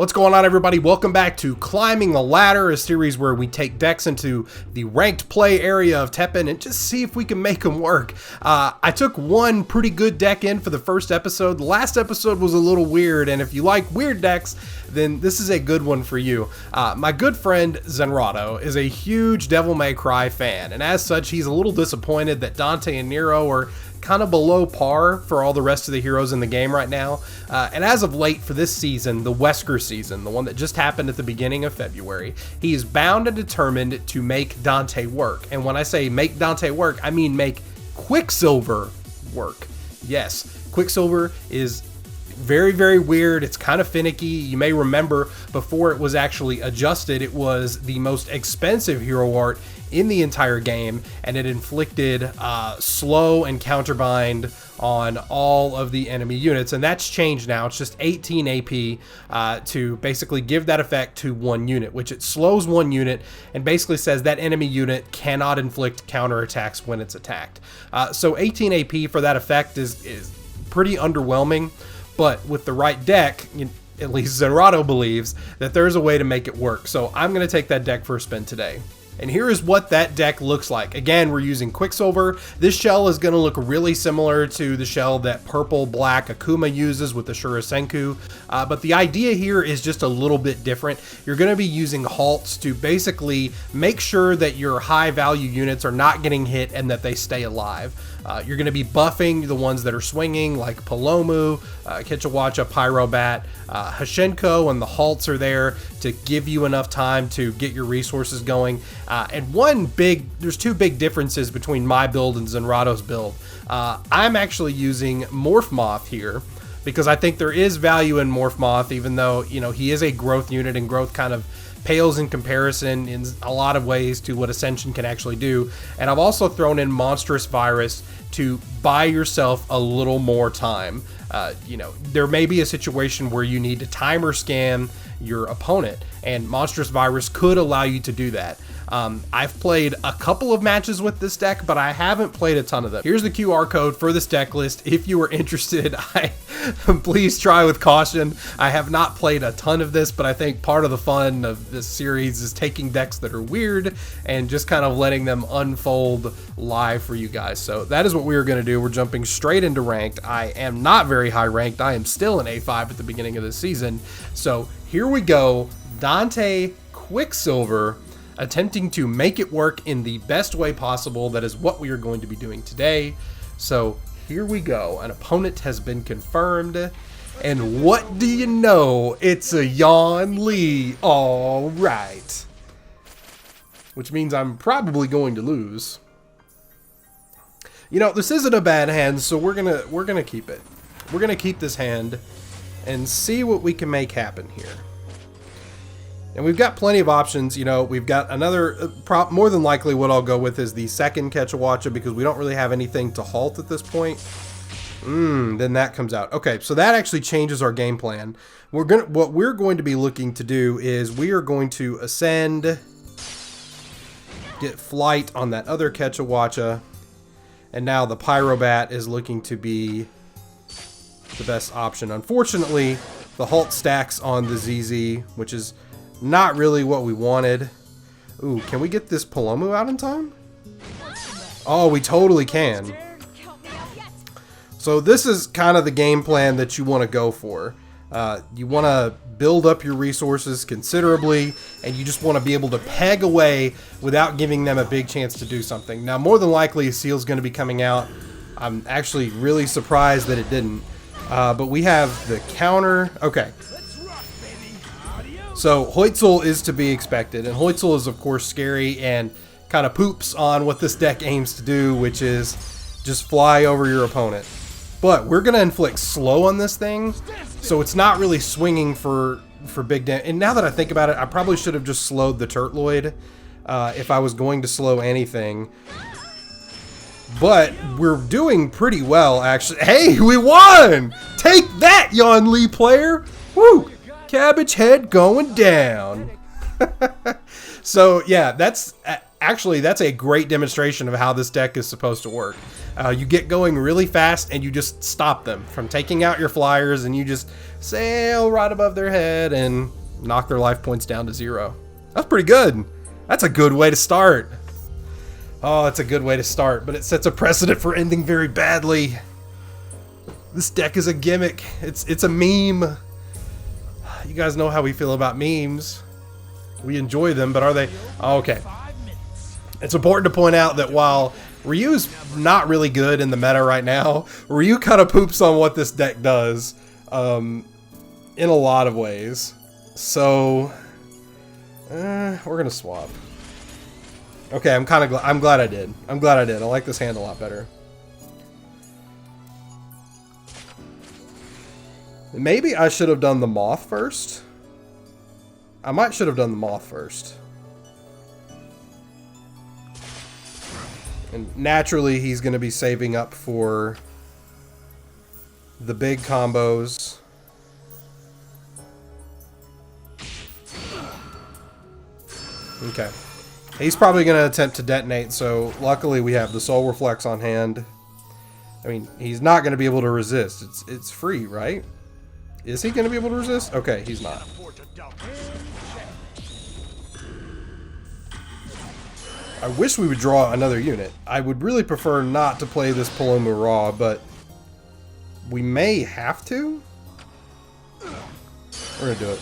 What's going on, everybody? Welcome back to Climbing the Ladder, a series where we take decks into the ranked play area of TEPPEN and just see if we can make them work. I took one pretty good deck in for the first episode. The last episode was a little weird, and if you like weird decks, then this is a good one for you. My good friend Zenrado is a huge Devil May Cry fan, and as such, he's a little disappointed that Dante and Nero are kind of below par for all the rest of the heroes in the game right now. And as of late for this season, the Wesker season, the one that just happened at the beginning of February, he is bound and determined to make Dante work. And when I say make Dante work, I mean make Quicksilver work. Yes, Quicksilver is very, very weird. It's kind of finicky. You may remember before it was actually adjusted, it was the most expensive hero art in the entire game, and it inflicted slow and counterbind on all of the enemy units, and that's changed now. It's just 18 AP to basically give that effect to one unit, which it slows one unit and basically says that enemy unit cannot inflict counterattacks when it's attacked. So 18 AP for that effect is pretty underwhelming, but with the right deck, at least Zenrado believes that there's a way to make it work. So I'm going to take that deck for a spin today. And here is what that deck looks like. Again, we're using Quicksilver. This shell is going to look really similar to the shell that purple-black Akuma uses with the Shurasenku. But the idea here is just a little bit different. You're going to be using halts to basically make sure that your high-value units are not getting hit and that they stay alive. You're going to be buffing the ones that are swinging, like Palomu, Kichawacha, Pyrobat, Hashenko, and the halts are there to give you enough time to get your resources going. And there's two big differences between my build and Zenrado's build. I'm actually using Morph Moth here because I think there is value in Morph Moth, even though, he is a growth unit and growth kind of pales in comparison in a lot of ways to what Ascension can actually do. And I've also thrown in Monstrous Virus to buy yourself a little more time. There may be a situation where you need to timer scan your opponent, and Monstrous Virus could allow you to do that. I've played a couple of matches with this deck, but I haven't played a ton of them. Here's the QR code for this deck list. If you are interested, please try with caution. I have not played a ton of this, but I think part of the fun of this series is taking decks that are weird and just kind of letting them unfold live for you guys. So that is what we are going to do. We're jumping straight into ranked. I am not very high ranked. I am still an A5 at the beginning of the season. So here we go. Dante Quicksilver, attempting to make it work in the best way possible. That is what we are going to be doing today. So here we go. An opponent has been confirmed. And what do you know? It's a Yan Li. All right. Which means I'm probably going to lose. This isn't a bad hand, so we're gonna keep it. We're gonna keep this hand and see what we can make happen here. And we've got plenty of options. We've got another more than likely what I'll go with is the second Kichawacha because we don't really have anything to halt at this point. Then that comes out. Okay, so that actually changes our game plan. What we're going to be looking to do is we are going to ascend, get flight on that other Kichawacha, and now the Pyrobat is looking to be the best option. Unfortunately, the halt stacks on the ZZ, which is not really what we wanted. Ooh, can we get this Palomu out in time? Oh, we totally can. So this is kind of the game plan that you want to go for. You want to build up your resources considerably, and you just want to be able to peg away without giving them a big chance to do something. Now, more than likely, a Seal's going to be coming out. I'm actually really surprised that it didn't. But we have the counter. Okay. So Hoitzel is to be expected, and Hoitzel is of course scary and kind of poops on what this deck aims to do, which is just fly over your opponent. But we're going to inflict slow on this thing, so it's not really swinging for big damage. And now that I think about it, I probably should have just slowed the Turtloid if I was going to slow anything. But we're doing pretty well, actually. Hey, we won! Take that, Yan Li player! Woo! Cabbage head going down. So yeah, that's a great demonstration of how this deck is supposed to work. You get going really fast and you just stop them from taking out your flyers, and you just sail right above their head and knock their life points down to 0. That's pretty good. That's a good way to start. Oh, it's a good way to start, but it sets a precedent for ending very badly. This deck is a gimmick. It's a meme. You guys know how we feel about memes. We enjoy them, but are they... Oh, okay. It's important to point out that while Ryu's not really good in the meta right now, Ryu kind of poops on what this deck does in a lot of ways. So, we're going to swap. Okay, I'm glad I did. I'm glad I did. I like this hand a lot better. Maybe I should have done the Moth first. I might should have done the Moth first. And naturally, he's going to be saving up for the big combos. Okay. He's probably going to attempt to detonate, so luckily we have the Soul Reflex on hand. I mean, he's not going to be able to resist. It's free, right? Is he going to be able to resist? Okay, he's not. I wish we would draw another unit. I would really prefer not to play this Paloma raw, but we may have to. We're going to do it.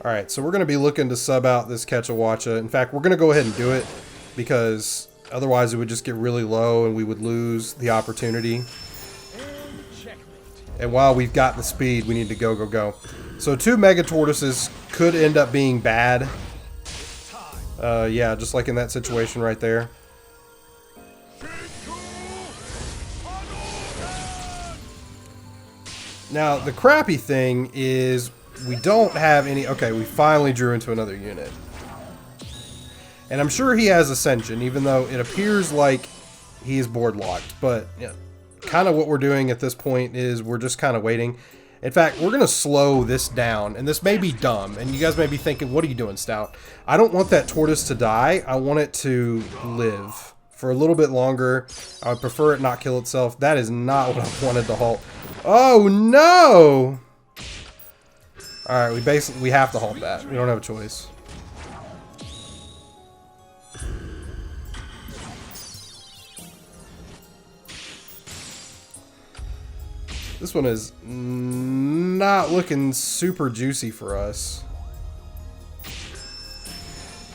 Alright, so we're going to be looking to sub out this Quetzalwacha. In fact, we're going to go ahead and do it, because otherwise it would just get really low and we would lose the opportunity. And while we've got the speed, we need to go. So 2 Mega Tortoises could end up being bad. Yeah, just like in that situation right there. Now, the crappy thing is we don't have any... Okay, we finally drew into another unit. And I'm sure he has Ascension, even though it appears like he is board locked. But yeah, kind of what we're doing at this point is we're just kind of waiting. In fact, we're going to slow this down. And this may be dumb. And you guys may be thinking, what are you doing, Stout? I don't want that tortoise to die. I want it to live for a little bit longer. I would prefer it not kill itself. That is not what I wanted to halt. Oh, no! Alright, we have to halt that. We don't have a choice. This one is not looking super juicy for us.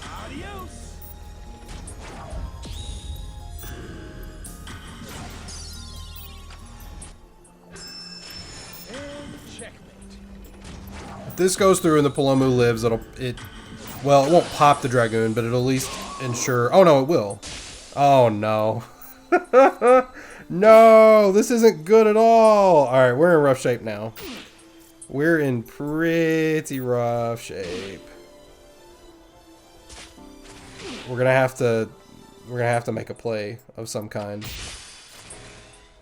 Adios. And checkmate. If this goes through and the Paloma lives, well, it won't pop the Dragoon, but it'll at least ensure... Oh, no, it will. Oh, no. No, this isn't good at all. Alright, we're in rough shape now. We're in pretty rough shape. We're gonna have to make a play of some kind.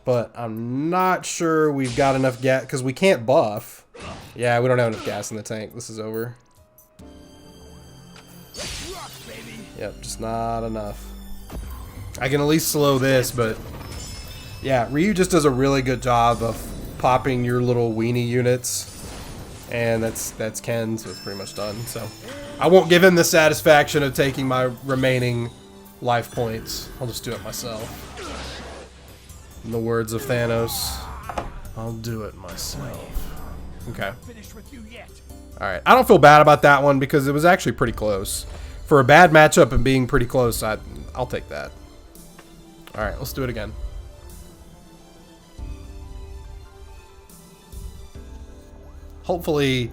But I'm not sure we've got enough gas, because we can't buff. Yeah, we don't have enough gas in the tank. This is over. Yep, just not enough. I can at least slow this, but... Yeah, Ryu just does a really good job of popping your little weenie units. And that's Ken, so it's pretty much done. So I won't give him the satisfaction of taking my remaining life points. I'll just do it myself. In the words of Thanos, I'll do it myself. Okay. Alright, I don't feel bad about that one because it was actually pretty close. For a bad matchup and being pretty close, I'll take that. Alright, let's do it again. Hopefully,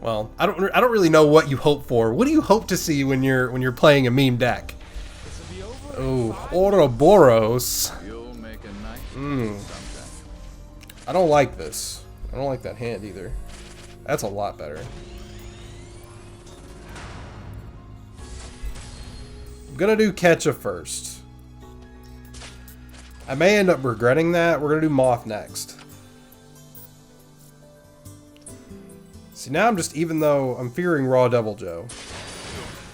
well, I don't really know what you hope for. What do you hope to see when you're playing a meme deck? Oh, Ouroboros. I don't like this. I don't like that hand either. That's a lot better. I'm gonna do Ketcha first. I may end up regretting that. We're gonna do Moth next. See, now I'm just, even though I'm fearing Raw Devil Joe.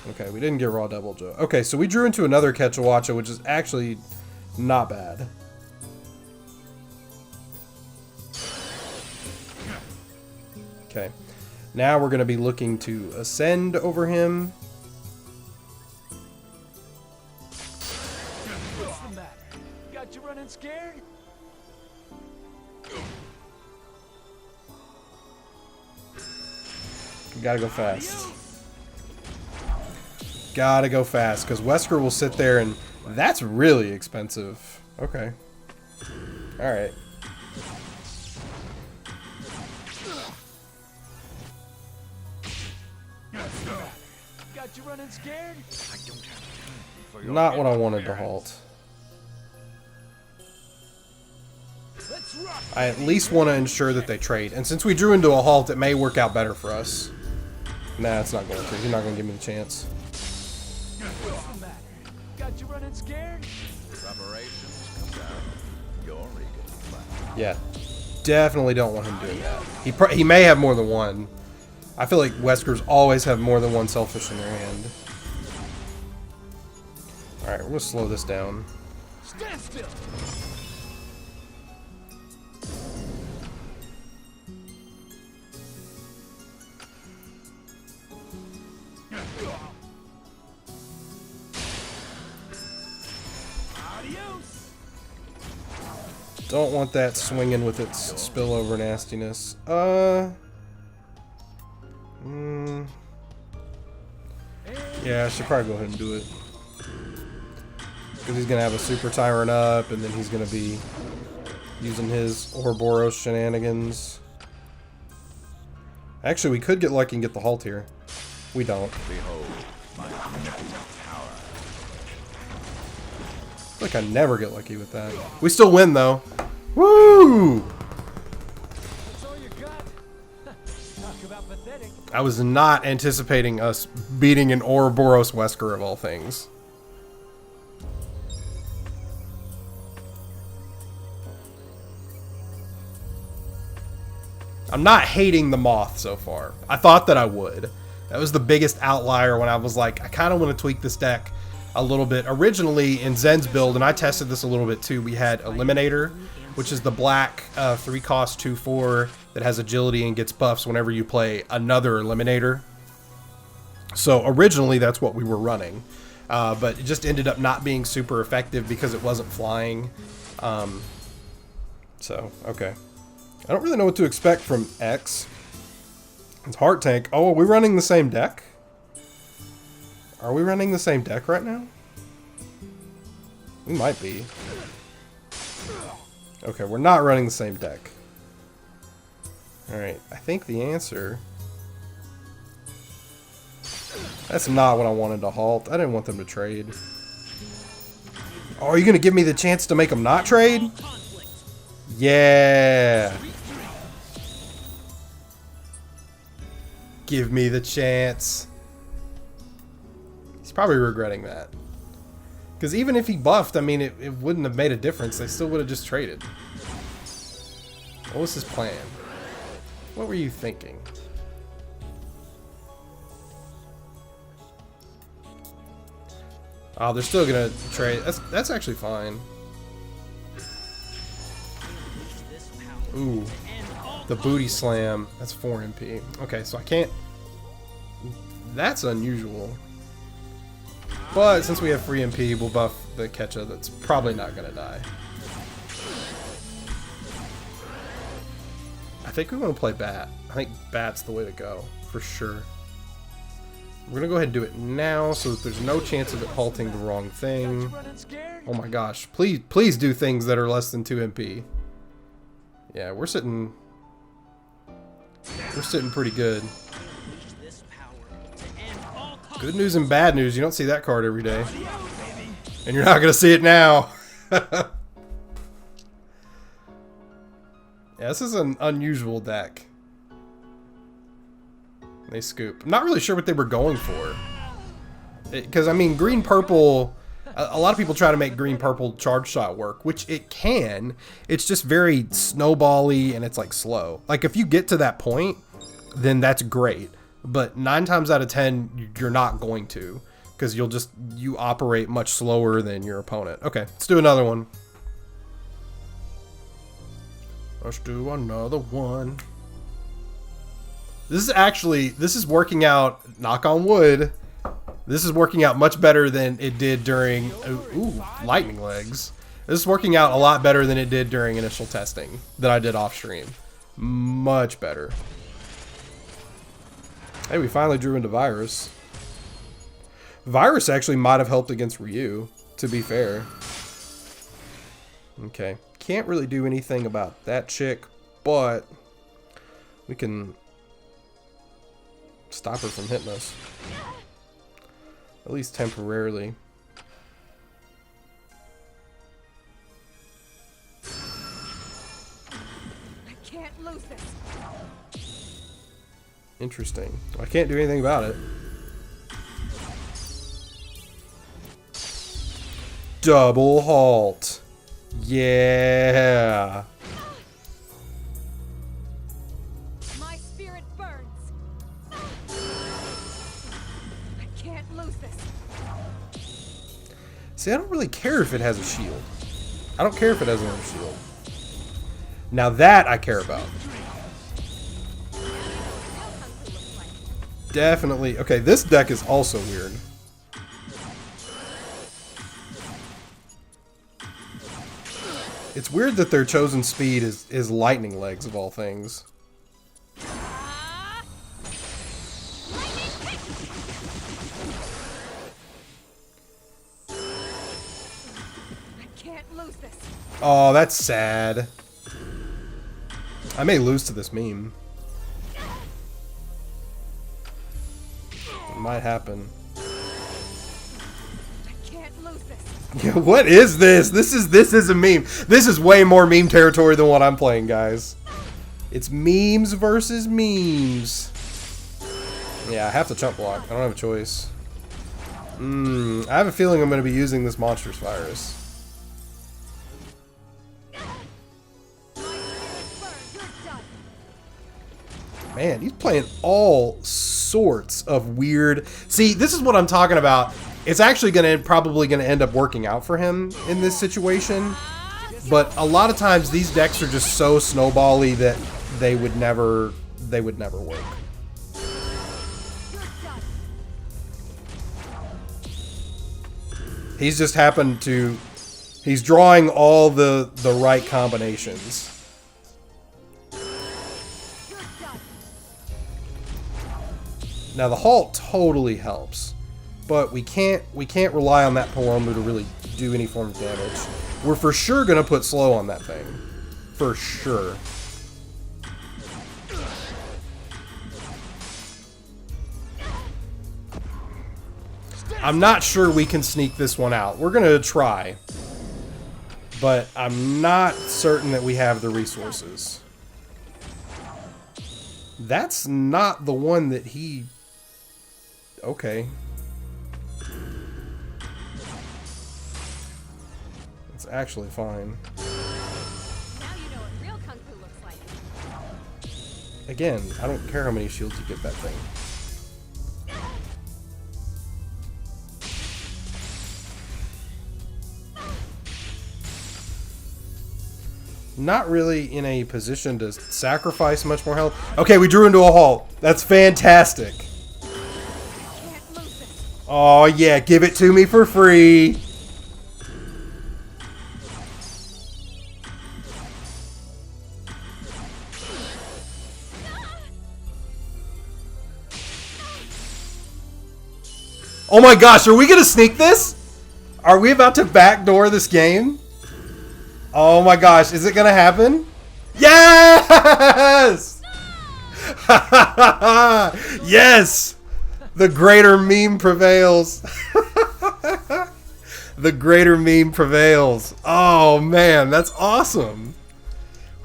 Okay, we didn't get raw double Joe. Okay, so we drew into another Quetzalcoatl, which is actually not bad. Okay, now we're going to be looking to ascend over him. What's the matter? Got you running scared? Gotta go fast. Gotta go fast, because Wesker will sit there and that's really expensive. Okay. Alright. Got you running scared? I don't have time for your Not what I wanted to halt. Let's rock. I at least want to ensure that they trade. And since we drew into a halt, it may work out better for us. Nah, it's not going to. He's not going to give me the chance. What's the matter? Got you running scared? Preparations come down. You're eager. Yeah. Definitely don't want him doing that. He may have more than one. I feel like Weskers always have more than one selfish in their hand. Alright, we're going to slow this down. Stand still. Adios. Don't want that swinging with its spillover nastiness. Yeah, I should probably go ahead and do it. Because he's going to have a Super Tyrant up, and then he's going to be using his Ouroboros shenanigans. Actually, we could get lucky and get the halt here. We don't. Behold my omnipotent power. I feel like I never get lucky with that. We still win, though. Woo! That's all you got? Talk about pathetic. I was not anticipating us beating an Ouroboros Wesker of all things. I'm not hating the Moth so far. I thought that I would. That was the biggest outlier when I was like, I kind of want to tweak this deck a little bit. Originally in Zen's build, and I tested this a little bit too, we had Eliminator, which is the black 3-cost 2/4 that has agility and gets buffs whenever you play another Eliminator. So originally that's what we were running, but it just ended up not being super effective because it wasn't flying. So, okay. I don't really know what to expect from X. It's Heart Tank. Oh, are we running the same deck? Are we running the same deck right now? We might be. Okay, we're not running the same deck. Alright, I think the answer... That's not what I wanted to halt. I didn't want them to trade. Oh, are you going to give me the chance to make them not trade? Yeah. Give me the chance. He's probably regretting that. Because even if he buffed, I mean, it wouldn't have made a difference. They still would have just traded. What was his plan? What were you thinking? Oh, they're still gonna trade. That's actually fine. Ooh, the booty slam. That's 4 MP. Okay, so I can't. That's unusual. But since we have free MP, we'll buff the Ketcha. That's probably not gonna die. I think we want to play Bat. I think Bat's the way to go for sure. We're gonna go ahead and do it now, so that there's no chance of it halting the wrong thing. Oh my gosh! Please do things that are less than 2 MP. Yeah, we're sitting pretty good. Good news and bad news. You don't see that card every day, and you're not gonna see it now. Yeah, this is an unusual deck. They scoop. I'm not really sure what they were going for. Because, I mean, green-purple... A lot of people try to make green-purple charge shot work, which it can. It's just very snowball-y and it's, like, slow. Like, if you get to that point, then that's great. but 9 times out of 10 you're not going to, because you operate much slower than your opponent. Okay, let's do another one. Let's do another one. This is working out, knock on wood, this is working out much better than it did during, ooh, lightning legs. This is working out a lot better than it did during initial testing that I did off stream. Much better. Hey, we finally drew into Virus. Virus actually might have helped against Ryu, to be fair. Okay. Can't really do anything about that chick, but we can stop her from hitting us. At least temporarily. I can't lose this. Interesting. I can't do anything about it. Double halt. Yeah. My spirit burns. I can't lose this. See, I don't really care if it has a shield. I don't care if it has another shield. Now that I care about. Definitely. Okay, this deck is also weird. It's weird that their chosen speed is lightning legs of all things. I can't lose this. Oh, that's sad. I may lose to this meme. It might happen. I can't lose this. Yeah, what is this? This is a meme. This is way more meme territory than what I'm playing, guys. It's memes versus memes. Yeah, I have to chump block. I don't have a choice. I have a feeling I'm going to be using this monstrous virus. Man, he's playing all sorts of weird... See, this is what I'm talking about. It's actually probably going to end up working out for him in this situation. But a lot of times these decks are just so snowbally that they would never work. He's just happened to... He's drawing all the right combinations. Now the halt totally helps, but we can't rely on that Palomu to really do any form of damage. We're for sure gonna put slow on that thing, for sure. I'm not sure we can sneak this one out. We're gonna try, but I'm not certain that we have the resources. That's not the one that he... Okay. It's actually fine. Now you know what real kung fu looks like. Again, I don't care how many shields you get that thing. Not really in a position to sacrifice much more health. Okay, we drew into a halt. That's fantastic. Oh yeah, give it to me for free. Oh my gosh, are we gonna sneak this? Are we about to backdoor this game? Oh my gosh, is it gonna happen? Yes! Yes! The greater meme prevails. The greater meme prevails. Oh man, that's awesome.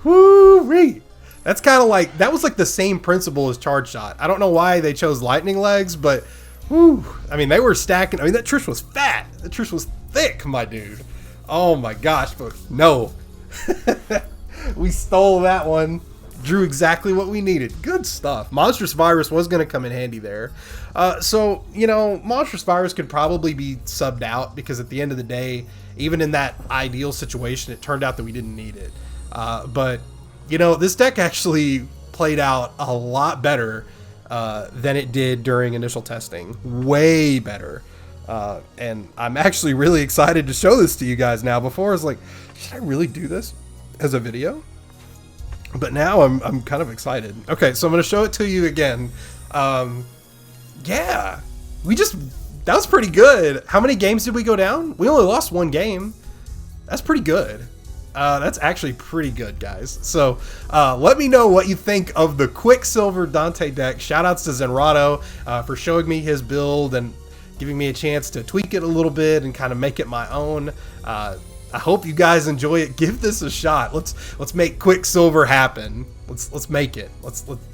Woo-wee. That's kind of like, that was like the same principle as Charge Shot. I don't know why they chose lightning legs, but whoo. I mean, they were stacking. I mean, that Trish was fat. That Trish was thick, my dude. Oh my gosh, but no. We stole that one. Drew exactly what we needed. Good stuff. Monstrous Virus was going to come in handy there. So, you know, Monstrous Virus could probably be subbed out because at the end of the day, even in that ideal situation, it turned out that we didn't need it. But, you know, this deck actually played out a lot better than it did during initial testing. Way better. And I'm actually really excited to show this to you guys now. Before I was like, should I really do this as a video? But now I'm kind of excited. Okay, so I'm going to show it to you again. Yeah, that was pretty good. How many games did we go down? We only lost one game. That's pretty good. That's actually pretty good, guys. So let me know what you think of the Quicksilver Dante deck. Shoutouts to Zenrado for showing me his build and giving me a chance to tweak it a little bit and kind of make it my own. I hope you guys enjoy it. Give this a shot. Let's make Quicksilver happen. Let's make it.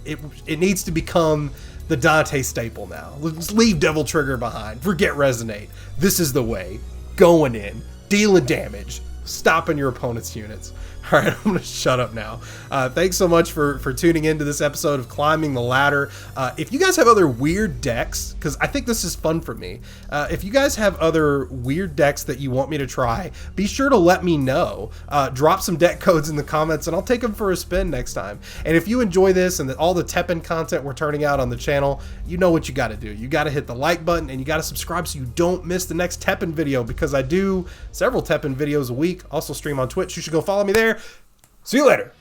It needs to become the Dante staple now. Let's leave Devil Trigger behind. Forget Resonate. This is the way. Going in, dealing damage, stopping your opponent's units. All right, I'm going to shut up now. Thanks so much for tuning into this episode of Climbing the Ladder. If you guys have other weird decks, because I think this is fun for me, if you guys have other weird decks that you want me to try, be sure to let me know. Drop some deck codes in the comments, and I'll take them for a spin next time. And if you enjoy this and all the TEPPEN content we're turning out on the channel, you know what you got to do. You got to hit the like button, and you got to subscribe so you don't miss the next TEPPEN video, because I do several TEPPEN videos a week. Also stream on Twitch. You should go follow me there. See you later.